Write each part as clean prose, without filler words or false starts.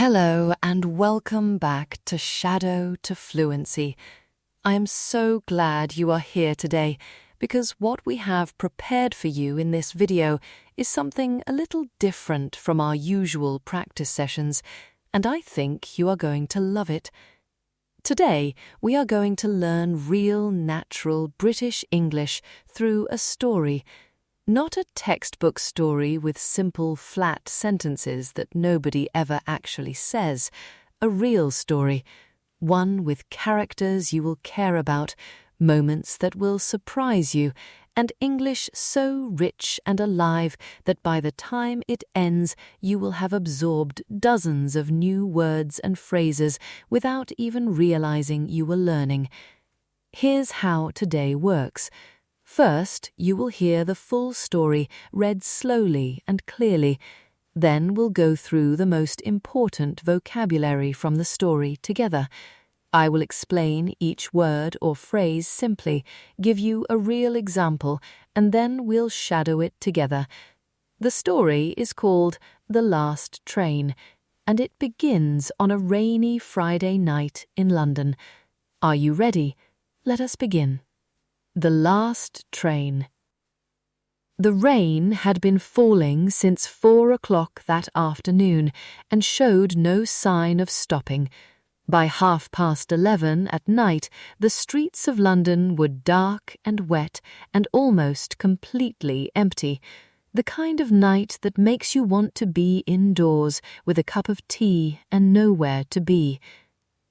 Hello and welcome back to Shadow to Fluency. I am so glad you are here today because what we have prepared for you in this video is something a little different from our usual practice sessions, and I think you are going to love it. Today, we are going to learn real, natural British English through a story. Not a textbook story with simple, flat sentences that nobody ever actually says. A real story. One with characters you will care about, moments that will surprise you, and English so rich and alive that by the time it ends you will have absorbed dozens of new words and phrases without even realizing you were learning. Here's how today works. First, you will hear the full story read slowly and clearly. Then we'll go through the most important vocabulary from the story together. I will explain each word or phrase simply, give you a real example, and then we'll shadow it together. The story is called The Last Train, and it begins on a rainy Friday night in London. Are you ready? Let us begin. The Last Train. The rain had been falling since 4 o'clock that afternoon and showed no sign of stopping. By 11:30 at night, the streets of London were dark and wet and almost completely empty. The kind of night that makes you want to be indoors with a cup of tea and nowhere to be.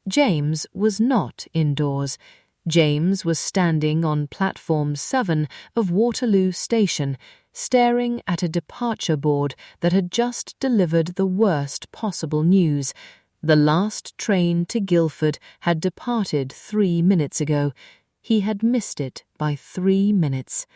James was not indoors. James was standing on platform 7 of Waterloo Station, staring at a departure board that had just delivered the worst possible news. The last train to Guildford had departed 3 minutes ago. He had missed it by 3 minutes.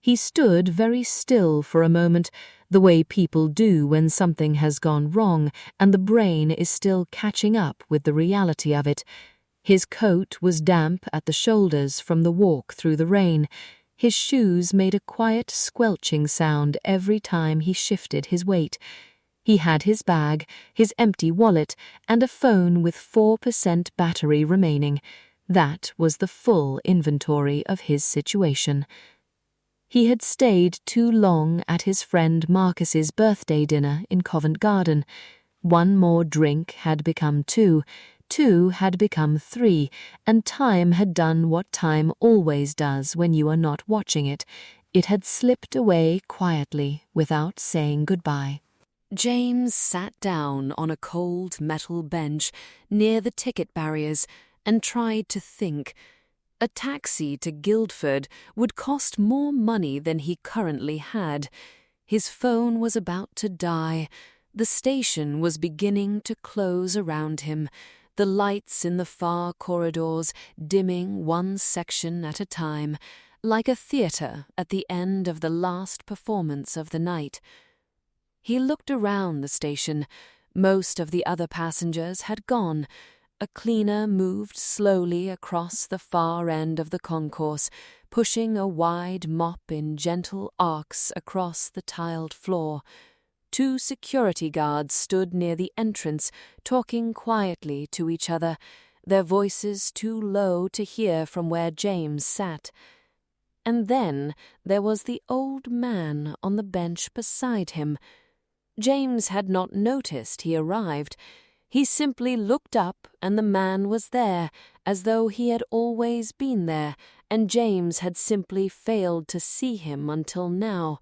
He stood very still for a moment, the way people do when something has gone wrong and the brain is still catching up with the reality of it. His coat was damp at the shoulders from the walk through the rain. His shoes made a quiet squelching sound every time he shifted his weight. He had his bag, his empty wallet, and a phone with 4% battery remaining. That was the full inventory of his situation. He had stayed too long at his friend Marcus's birthday dinner in Covent Garden. One more drink had become two had become 3, and time had done what time always does when you are not watching it. It had slipped away quietly without saying goodbye. James sat down on a cold metal bench near the ticket barriers and tried to think. A taxi to Guildford would cost more money than he currently had. His phone was about to die. The station was beginning to close around him. The lights in the far corridors dimming one section at a time, like a theatre at the end of the last performance of the night. He looked around the station. Most of the other passengers had gone. A cleaner moved slowly across the far end of the concourse, pushing a wide mop in gentle arcs across the tiled floor. 2 security guards stood near the entrance, talking quietly to each other, their voices too low to hear from where James sat. And then there was the old man on the bench beside him. James had not noticed he arrived. He simply looked up and the man was there, as though he had always been there, and James had simply failed to see him until now.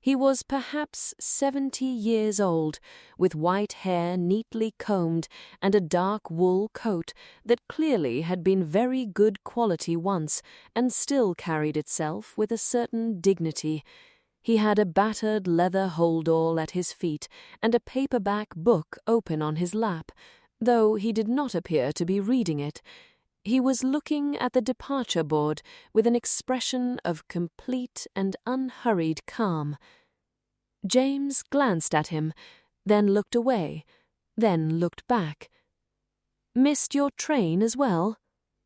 He was perhaps 70 years old, with white hair neatly combed and a dark wool coat that clearly had been very good quality once and still carried itself with a certain dignity. He had a battered leather hold-all at his feet and a paperback book open on his lap, though he did not appear to be reading it. He was looking at the departure board with an expression of complete and unhurried calm. James glanced at him, then looked away, then looked back. "Missed your train as well?"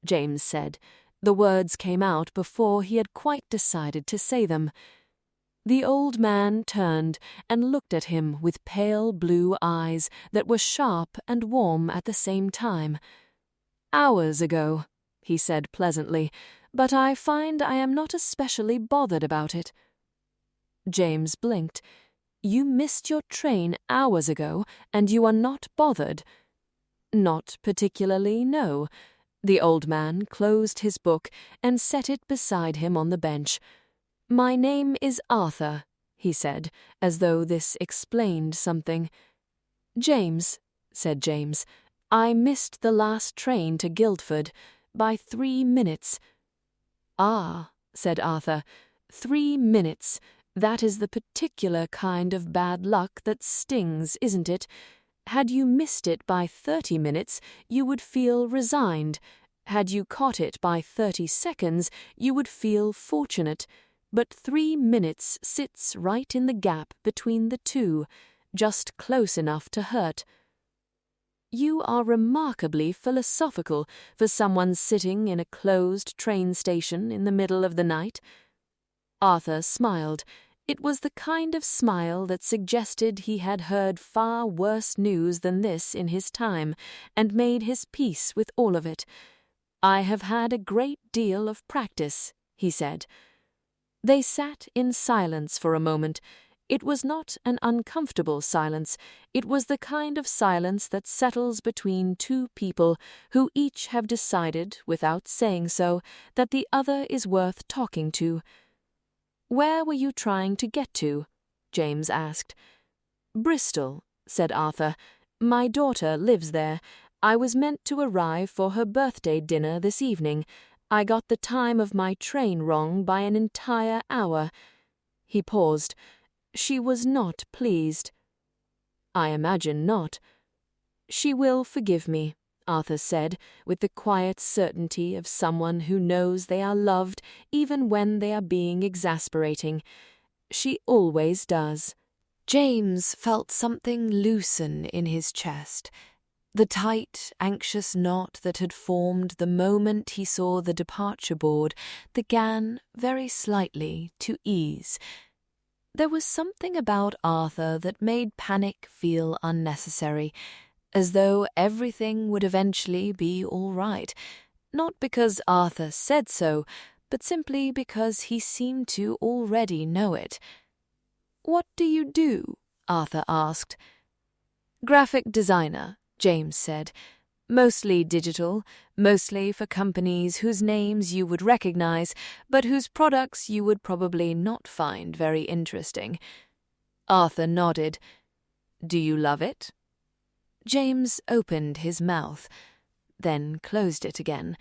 James said. The words came out before he had quite decided to say them. The old man turned and looked at him with pale blue eyes that were sharp and warm at the same time. "Hours ago," he said pleasantly, "but I find I am not especially bothered about it." James blinked. "You missed your train hours ago, and you are not bothered?" "Not particularly, no." The old man closed his book and set it beside him on the bench. "My name is Arthur," he said, as though this explained something. "James," said James, "I missed the last train to Guildford by 3 minutes." "Ah," said Arthur, 3 minutes. That is the particular kind of bad luck that stings, isn't it? Had you missed it by 30 minutes, you would feel resigned. Had you caught it by 30 seconds, you would feel fortunate. But 3 minutes sits right in the gap between the two, just close enough to hurt. You are remarkably philosophical for someone sitting in a closed train station in the middle of the night. Arthur smiled. It was the kind of smile that suggested he had heard far worse news than this in his time, and made his peace with all of it. "I have had a great deal of practice," he said. They sat in silence for a moment. It was not an uncomfortable silence. It was the kind of silence that settles between two people who each have decided, without saying so, that the other is worth talking to. "Where were you trying to get to?" James asked. "Bristol," said Arthur. "My daughter lives there. I was meant to arrive for her birthday dinner this evening. I got the time of my train wrong by an entire hour." He paused. "She was not pleased." "I imagine not." "She will forgive me," Arthur said, with the quiet certainty of someone who knows they are loved even when they are being exasperating. "She always does." James felt something loosen in his chest. The tight, anxious knot that had formed the moment he saw the departure board began, very slightly, to ease. There was something about Arthur that made panic feel unnecessary, as though everything would eventually be all right, not because Arthur said so, but simply because he seemed to already know it. "What do you do?" Arthur asked. "Graphic designer," James said. "Mostly digital, mostly for companies whose names you would recognize, but whose products you would probably not find very interesting." Arthur nodded. "Do you love it?" James opened his mouth, then closed it again.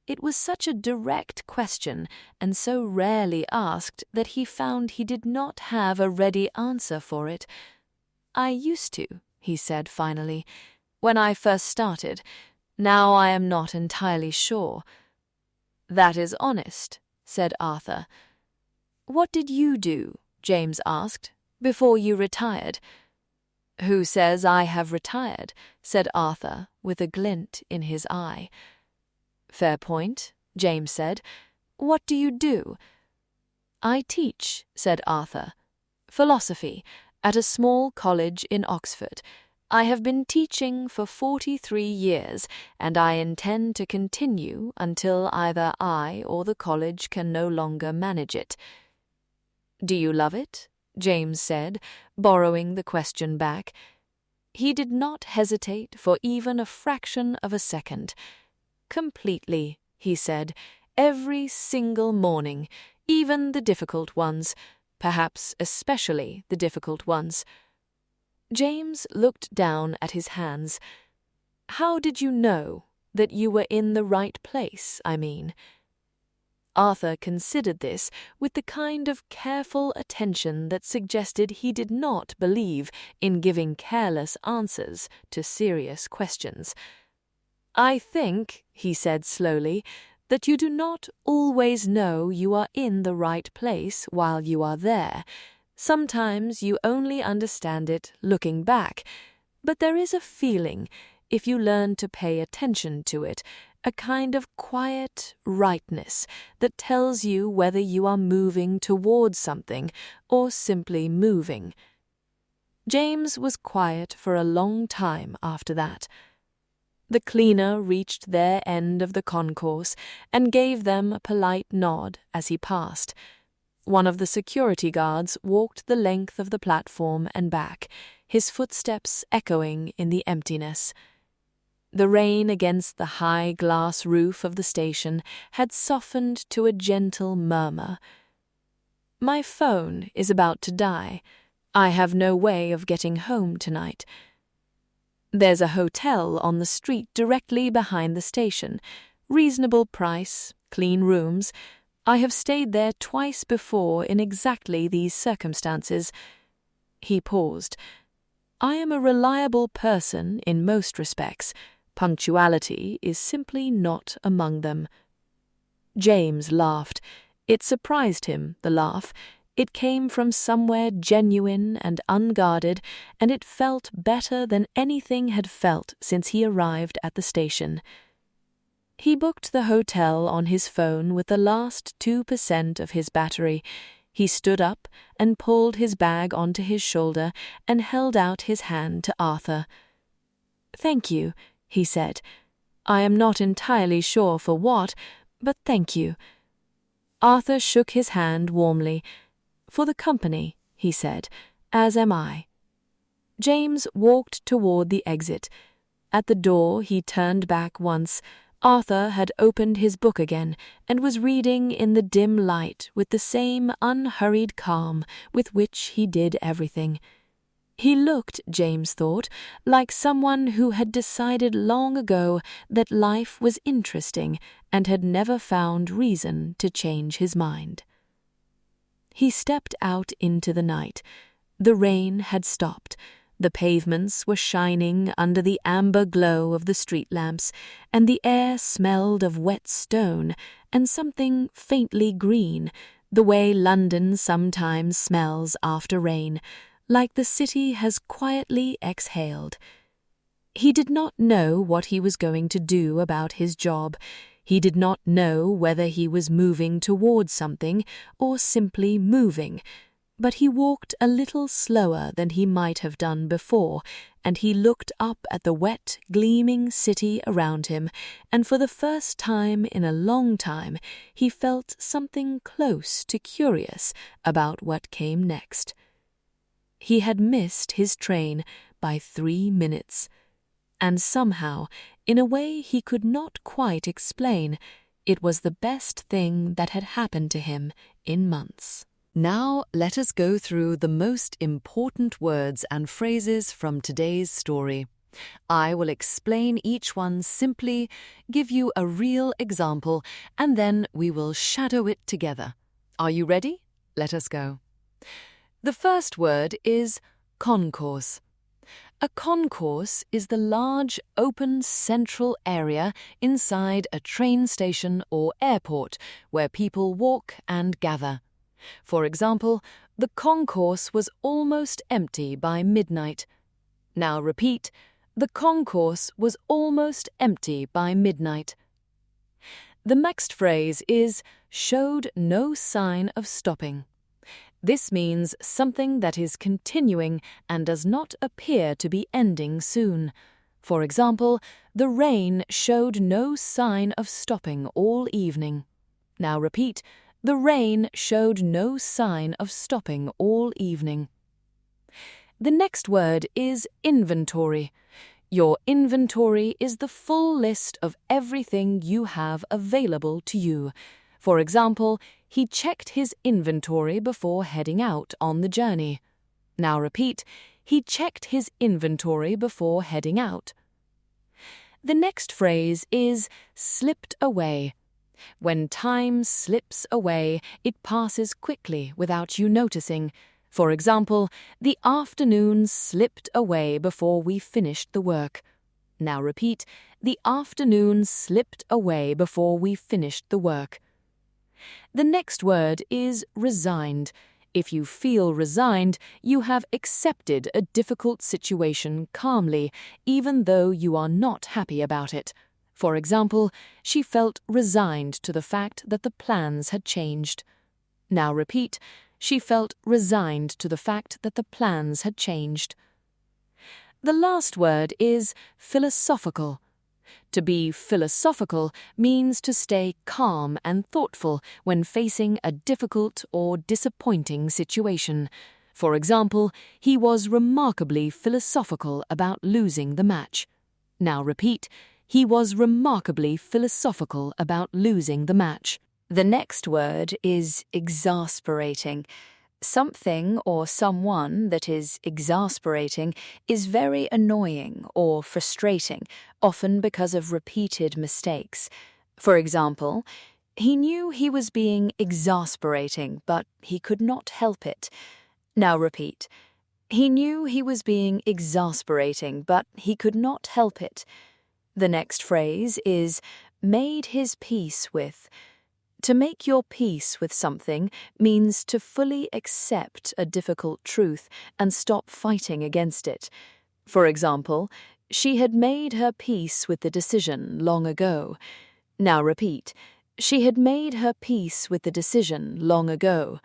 It was such a direct question, and so rarely asked, that he found he did not have a ready answer for it. "I used to," he said finally, "when I first started. Now I am not entirely sure." "That is honest," said Arthur. "What did you do?" James asked, "before you retired?" "Who says I have retired?" said Arthur, with a glint in his eye. "Fair point," James said. "What do you do?" "I teach," said Arthur. "Philosophy, at a small college in Oxford. I have been teaching for 43 years, and I intend to continue until either I or the college can no longer manage it." "Do you love it?" James said, borrowing the question back. He did not hesitate for even a fraction of a second. "Completely," he said, "every single morning, even the difficult ones, perhaps especially the difficult ones." James looked down at his hands. "How did you know that you were in the right place, I mean?" Arthur considered this with the kind of careful attention that suggested he did not believe in giving careless answers to serious questions. "I think," he said slowly, "that you do not always know you are in the right place while you are there. Sometimes you only understand it looking back, but there is a feeling, if you learn to pay attention to it, a kind of quiet rightness that tells you whether you are moving towards something or simply moving. James was quiet for a long time after that. The cleaner reached their end of the concourse and gave them a polite nod as he passed. One of the security guards walked the length of the platform and back, his footsteps echoing in the emptiness. The rain against the high glass roof of the station had softened to a gentle murmur. "My phone is about to die. I have no way of getting home tonight. There's a hotel on the street directly behind the station. Reasonable price, clean rooms. I have stayed there twice before in exactly these circumstances." He paused. "I am a reliable person in most respects. Punctuality is simply not among them." James laughed. It surprised him, the laugh. It came from somewhere genuine and unguarded, and it felt better than anything had felt since he arrived at the station. He booked the hotel on his phone with the last 2% of his battery. He stood up and pulled his bag onto his shoulder and held out his hand to Arthur. "Thank you," he said. "I am not entirely sure for what, but thank you." Arthur shook his hand warmly. "For the company," he said, "as am I." James walked toward the exit. At the door he turned back once. Arthur had opened his book again and was reading in the dim light with the same unhurried calm with which he did everything. He looked, James thought, like someone who had decided long ago that life was interesting and had never found reason to change his mind. He stepped out into the night. The rain had stopped. The pavements were shining under the amber glow of the street lamps, and the air smelled of wet stone and something faintly green, the way London sometimes smells after rain, like the city has quietly exhaled. He did not know what he was going to do about his job. He did not know whether he was moving towards something or simply moving, but he walked a little slower than he might have done before, and he looked up at the wet, gleaming city around him, and for the first time in a long time he felt something close to curious about what came next. He had missed his train by 3 minutes, and somehow, in a way he could not quite explain, it was the best thing that had happened to him in months. Now let us go through the most important words and phrases from today's story. I will explain each one simply, give you a real example, and then we will shadow it together. Are you ready? Let us go. The first word is concourse. A concourse is the large, open, central area inside a train station or airport where people walk and gather. For example, the concourse was almost empty by midnight. Now repeat, the concourse was almost empty by midnight. The next phrase is showed no sign of stopping. This means something that is continuing and does not appear to be ending soon. For example, the rain showed no sign of stopping all evening. Now repeat, the rain showed no sign of stopping all evening. The next word is inventory. Your inventory is the full list of everything you have available to you. For example, he checked his inventory before heading out on the journey. Now repeat, he checked his inventory before heading out. The next phrase is slipped away. When time slips away, it passes quickly without you noticing. For example, the afternoon slipped away before we finished the work. Now repeat, the afternoon slipped away before we finished the work. The next word is resigned. If you feel resigned, you have accepted a difficult situation calmly, even though you are not happy about it. For example, she felt resigned to the fact that the plans had changed. Now repeat, she felt resigned to the fact that the plans had changed. The last word is philosophical. To be philosophical means to stay calm and thoughtful when facing a difficult or disappointing situation. For example, he was remarkably philosophical about losing the match. Now repeat, he was remarkably philosophical about losing the match. The next word is exasperating. Something or someone that is exasperating is very annoying or frustrating, often because of repeated mistakes. For example, he knew he was being exasperating, but he could not help it. Now repeat. He knew he was being exasperating, but he could not help it. The next phrase is made his peace with. To make your peace with something means to fully accept a difficult truth and stop fighting against it. For example, she had made her peace with the decision long ago. Now repeat, she had made her peace with the decision long ago.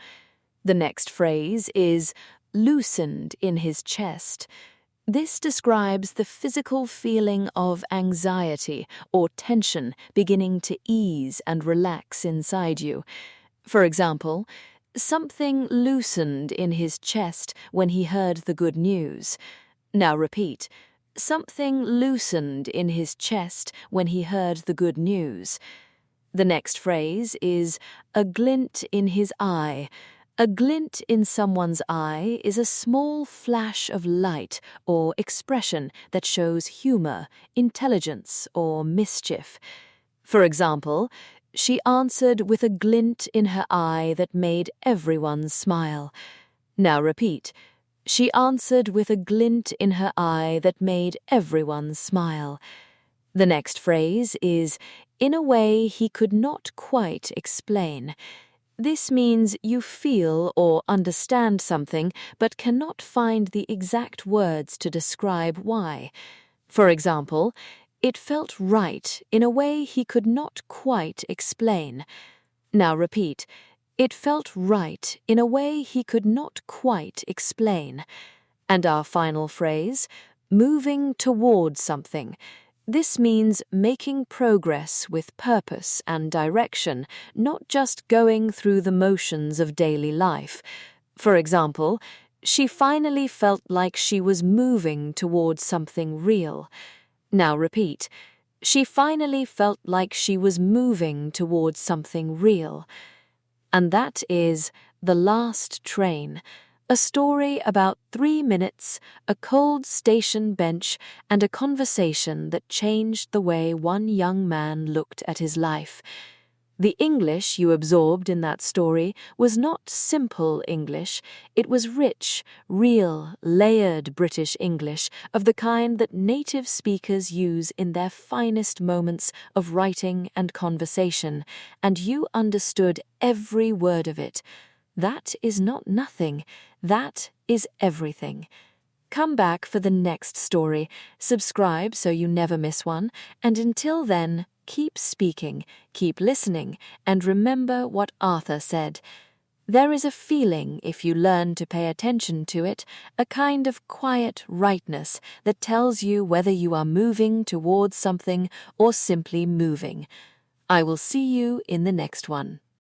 The next phrase is loosened in his chest. This describes the physical feeling of anxiety or tension beginning to ease and relax inside you. For example, something loosened in his chest when he heard the good news. Now repeat, something loosened in his chest when he heard the good news. The next phrase is a glint in his eye. A glint in someone's eye is a small flash of light or expression that shows humor, intelligence, or mischief. For example, she answered with a glint in her eye that made everyone smile. Now repeat. She answered with a glint in her eye that made everyone smile. The next phrase is in a way he could not quite explain. This means you feel or understand something but cannot find the exact words to describe why. For example, it felt right in a way he could not quite explain. Now repeat, it felt right in a way he could not quite explain. And our final phrase, moving towards something. This means making progress with purpose and direction, not just going through the motions of daily life. For example, she finally felt like she was moving towards something real. Now repeat. She finally felt like she was moving towards something real. And that is The Last Train. A story about 3 minutes, a cold station bench, and a conversation that changed the way one young man looked at his life. The English you absorbed in that story was not simple English. It was rich, real, layered British English of the kind that native speakers use in their finest moments of writing and conversation, and you understood every word of it. That is not nothing. That is everything. Come back for the next story, subscribe so you never miss one, and until then, keep speaking, keep listening, and remember what Arthur said. There is a feeling, if you learn to pay attention to it, a kind of quiet rightness that tells you whether you are moving towards something or simply moving. I will see you in the next one.